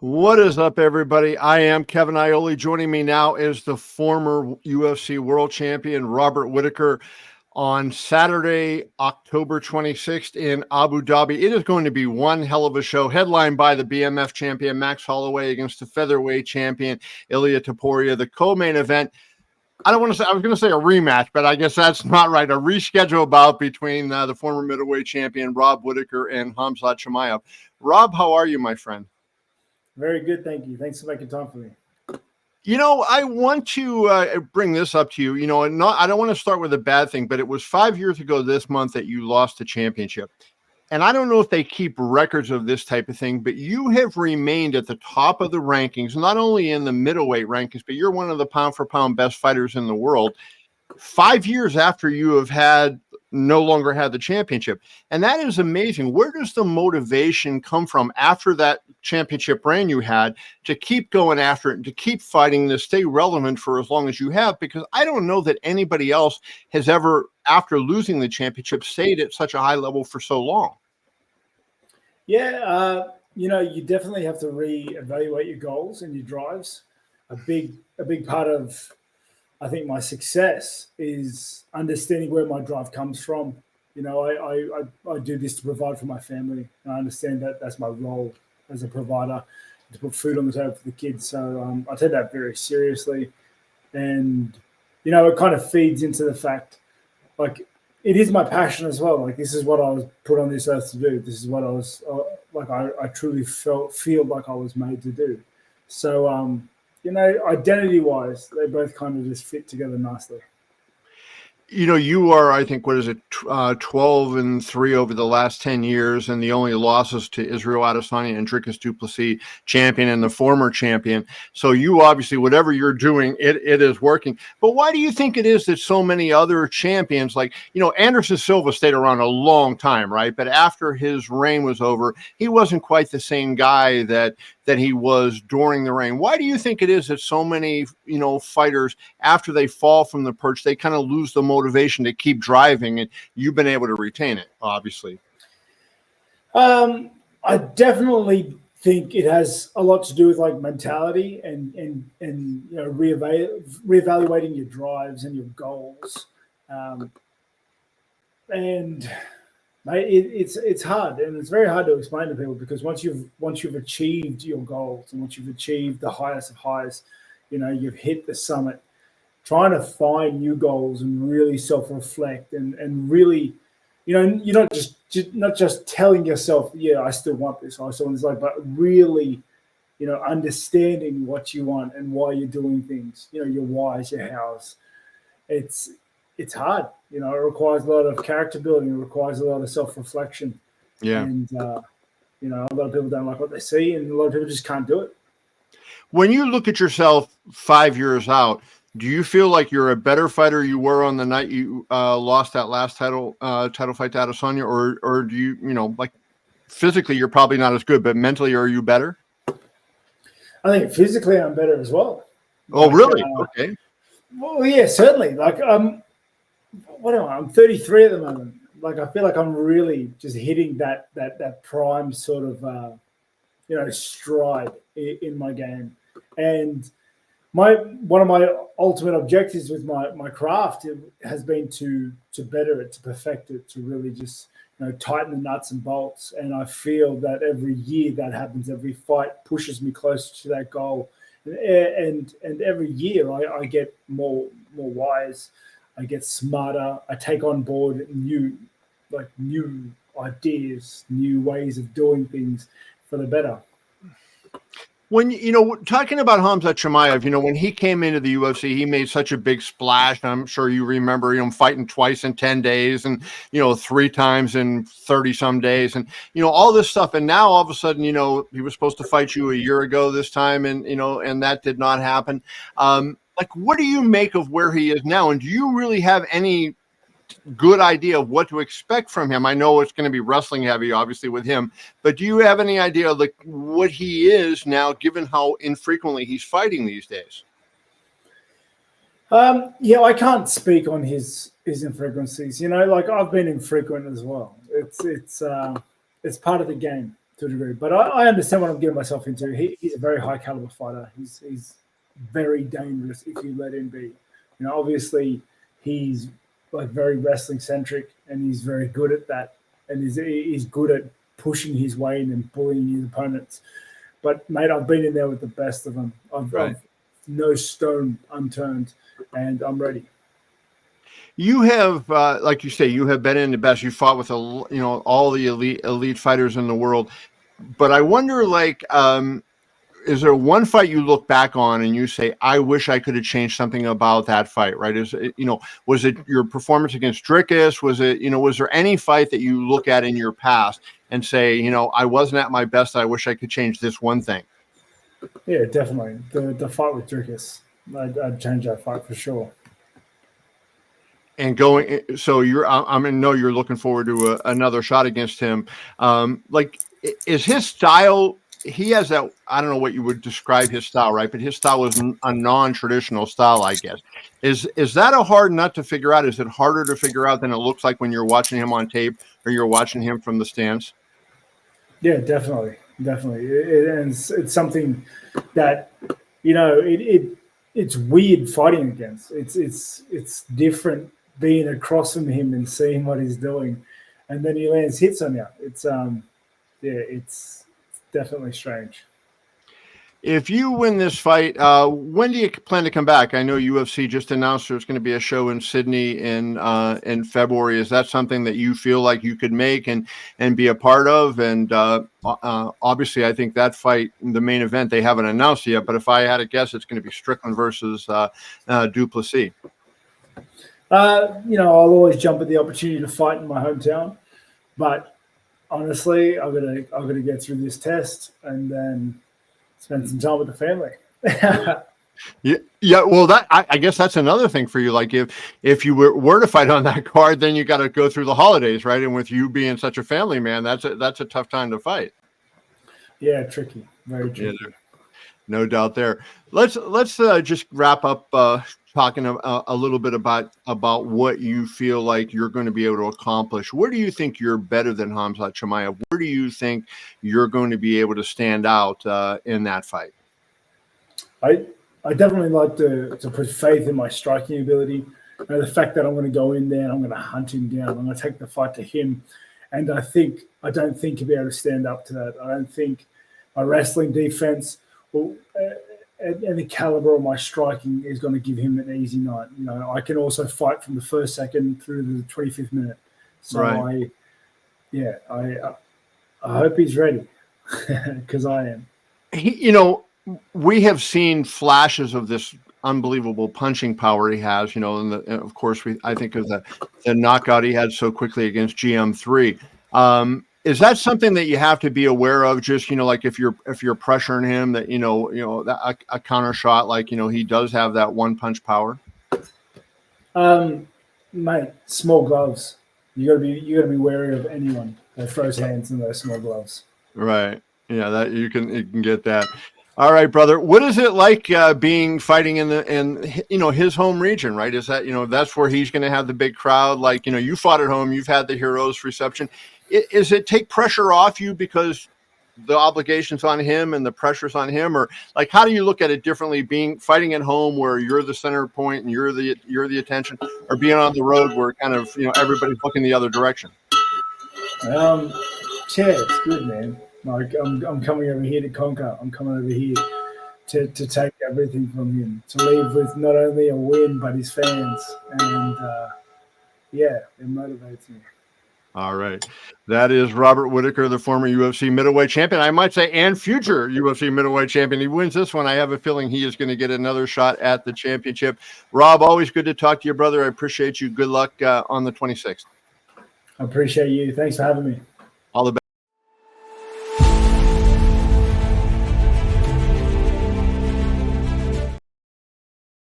What is up, everybody? I am Kevin Iole. Joining me now is the former UFC world champion, Robert Whittaker, on Saturday, October 26th in Abu Dhabi. It is going to be one hell of a show, headlined by the BMF champion, Max Holloway, against the featherweight champion, Ilia Topuria. The co-main event, I don't want to say, I was going to say a rematch, but I guess that's not right. A reschedule bout between the former middleweight champion, Rob Whittaker, and Khamzat Chimaev. Rob, how are you, my friend? Very good, thank you. Thanks for making time for me. I want to bring this up to you. And I don't want to start with a bad thing, but it was 5 years ago this month that you lost the championship. And I don't know if they keep records of this type of thing, but you have remained at the top of the rankings, not only in the middleweight rankings, but you're one of the pound-for-pound best fighters in the world 5 years after you have no longer had the championship. And that is amazing. Where does the motivation come from after that championship reign you had to keep going after it and to keep fighting, to stay relevant for as long as you have? Because I don't know that anybody else has ever, after losing the championship, stayed at such a high level for so long. Yeah, you definitely have to reevaluate your goals and your drives. A big part of, I think, my success is understanding where my drive comes from. I do this to provide for my family. And I understand that that's my role as a provider, to put food on the table for the kids. So I take that very seriously. And, it kind of feeds into the fact, like, it is my passion as well. Like, this is what I was put on this earth to do. This is what I was, I truly feel like I was made to do. So, identity-wise, they both kind of just fit together nicely. You are, I think, 12-3 over the last 10 years, and the only losses to Israel Adesanya and Dricus du Plessis, champion and the former champion. So you obviously, whatever you're doing, it is working. But why do you think it is that so many other champions, like, Anderson Silva stayed around a long time, right? But after his reign was over, he wasn't quite the same guy that he was during the reign. Why do you think it is that so many, fighters, after they fall from the perch, they kind of lose the motivation to keep driving, and you've been able to retain it, obviously? I definitely think it has a lot to do with like mentality and reevaluating your drives and your goals. And it's hard, and it's very hard to explain to people, because once you've achieved your goals, and once you've achieved the highest of highs, you've hit the summit, trying to find new goals and really self-reflect and really, you're not just telling yourself, yeah, I still want this, I still want this, but really, understanding what you want and why you're doing things, your whys, your hows. It's hard. It requires a lot of character building. It requires a lot of self-reflection. Yeah. And, a lot of people don't like what they see, and a lot of people just can't do it. When you look at yourself 5 years out, do you feel like you're a better fighter you were on the night you lost that last title fight to Adesanya, or do you, like, physically you're probably not as good, but mentally are you better? I think physically I'm better as well. Oh, really? Okay. Well, yeah, certainly. Like, what am I? I'm 33 at the moment. Like, I feel like I'm really just hitting that prime sort of, stride in my game. And one of my ultimate objectives with my craft has been to better it, to perfect it, to really just tighten the nuts and bolts. And I feel that every year that happens, every fight pushes me closer to that goal. And every year I get more wise. I get smarter. I take on board new ideas, new ways of doing things for the better. When, talking about Khamzat Chimaev, when he came into the UFC, he made such a big splash. I'm sure you remember, fighting twice in 10 days and, 3 times in 30 some days and, all this stuff. And now all of a sudden, he was supposed to fight you a year ago this time, and, and that did not happen. Like, what do you make of where he is now? And do you really have any good idea of what to expect from him? I know it's going to be wrestling heavy, obviously, with him, but do you have any idea of, like, what he is now, given how infrequently he's fighting these days? Yeah, I can't speak on his infrequencies. Like, I've been infrequent as well. It's part of the game. to a degree. But I understand what I'm getting myself into. He's a very high caliber fighter. He's very dangerous if you let him be. Obviously he's like very wrestling centric, and he's very good at that, and he's good at pushing his way in and bullying his opponents. But mate, I've been in there with the best of them. I've no stone unturned, and I'm ready. You have, like you say, you have been in the best. You fought with all the elite fighters in the world. But I wonder, like, is there one fight you look back on and you say, I wish I could have changed something about that fight? Right? Was it your performance against Dricus? Was there any fight that you look at in your past and say, I wasn't at my best. I wish I could change this one thing? Yeah, definitely. The fight with Dricus, I'd change that fight for sure. And so I'm gonna know you're looking forward to another shot against him. Like, is his style? He has that. I don't know what you would describe his style, right? But his style was a non-traditional style, I guess. Is that a hard nut to figure out? Is it harder to figure out than it looks like when you're watching him on tape or you're watching him from the stands? Yeah, definitely. And it's something that it's weird fighting against. It's different being across from him and seeing what he's doing, and then he lands hits on you. It's definitely strange. If you win this fight, when do you plan to come back? I know UFC just announced there's going to be a show in Sydney in February. Is that something that you feel like you could make and be a part of? And obviously, I think that fight, the main event, they haven't announced yet. But if I had to guess, it's going to be Strickland versus Duplessis. I'll always jump at the opportunity to fight in my hometown, but honestly, I've got to get through this test and then spend some time with the family. Yeah. Well, I guess that's another thing for you. Like if you were to fight on that card, then you got to go through the holidays, right? And with you being such a family man, that's a tough time to fight. Yeah, tricky, very tricky. Yeah, no doubt there. Let's just wrap up talking a little bit about what you feel like you're going to be able to accomplish. Where do you think you're better than Khamzat Chimaev? Where do you think you're going to be able to stand out in that fight? I definitely like to put faith in my striking ability. The fact that I'm going to go in there and I'm going to hunt him down. I'm going to take the fight to him. And I don't think he'll be able to stand up to that. I don't think my wrestling defense and the caliber of my striking is going to give him an easy night. I can also fight from the first second through the 25th minute. So right. I hope he's ready because I am. We have seen flashes of this unbelievable punching power he has, and of course I think of the knockout he had so quickly against GM3. Is that something that you have to be aware of? Just, like if you're pressuring him that, a counter shot, like, he does have that one punch power. Mate, small gloves. You gotta be wary of anyone that throws hands in those small gloves. Right. Yeah, that you can get that. All right, brother. What is it like fighting in his home region, right? Is that, that's where he's going to have the big crowd? Like, you fought at home, you've had the heroes reception. Is it take pressure off you because the obligation's on him and the pressure's on him, or like, how do you look at it differently, fighting at home where you're the center point and you're the attention, or being on the road where kind of, everybody's looking the other direction? It's good, man. Like I'm coming over here to conquer. I'm coming over here to take everything from him, to leave with not only a win but his fans, and it motivates me. All right, that is Robert Whittaker, the former UFC middleweight champion, I might say, and future UFC middleweight champion. He wins this one, I have a feeling he is going to get another shot at the championship. Rob, always good to talk to you, brother. I appreciate you. Good luck on the 26th. I appreciate you. Thanks for having me. All the best.